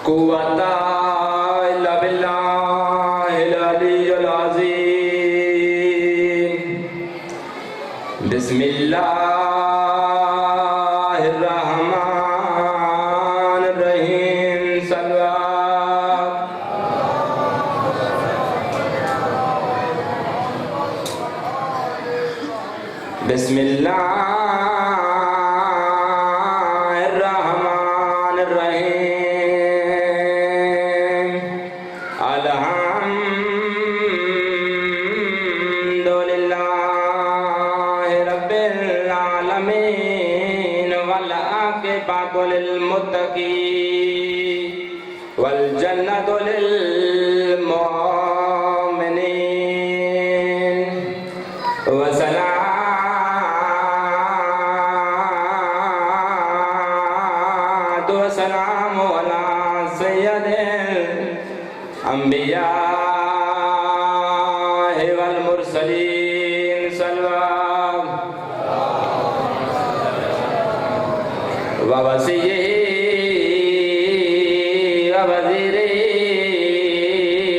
कुव्वता इल्ला बिल्लाहिल अलिय्यिल अज़ीम। बिस्मिल्लाहिर रहमानिर रहीम। सल्लल्लाहु बिस्मिल्लाहिर रहमानिर रहीम। अल्हम्दुलिल्लाहि रब्बिल आलमीन वल आक़िबतु लिल मुत्तक़ीन वल जन्नतु लिल मुमिनीन व सलातु व सलामु अला सय्यदिल अंबिया वल मुरसलीन। सल्लल्लाहु व वसीय्यिही व वज़ीरिही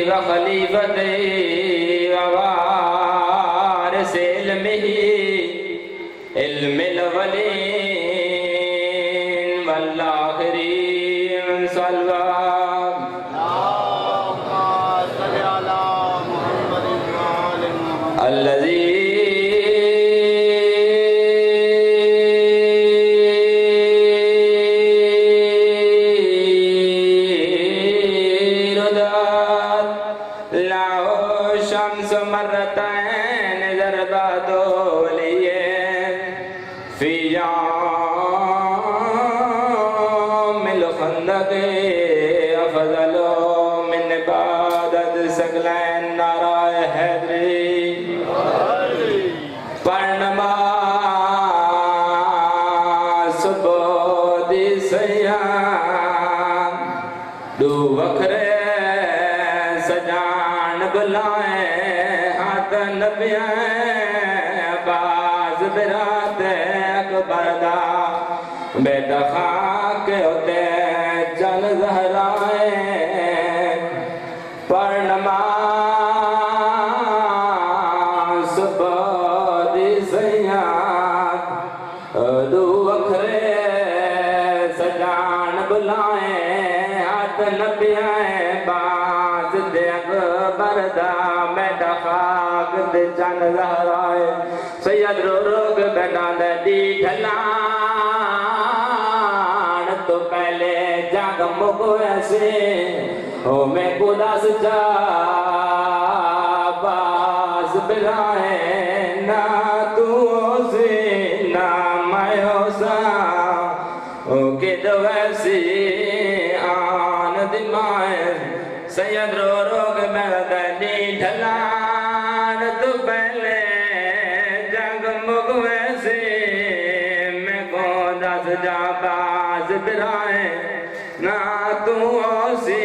व खलीफतिही व वारिसे इल्मिही इल्मिल अव्वलीन वल आखिरीन। सजान बुलाए हाथ नबिया बाज बिरात अकबर दा बेटा खाक होते चल जहराए पर नमाज सुबह दी सैया दो वखरे सजान बुलाए हाथ नबिया बाज दे अकबर दा बेटा खाक दे चल जहराए सैयद रो रोग बेटा दी ढलान तो पहले जाग मुको ऐसे हो मैं खुदा सजा बाज बिलाए ना तू से ना मैं सा ओ के तो वैसे आन दिमाए सैयद रो रोग बेटा दी ढलान तो पहले बाज बिराए ना तू सी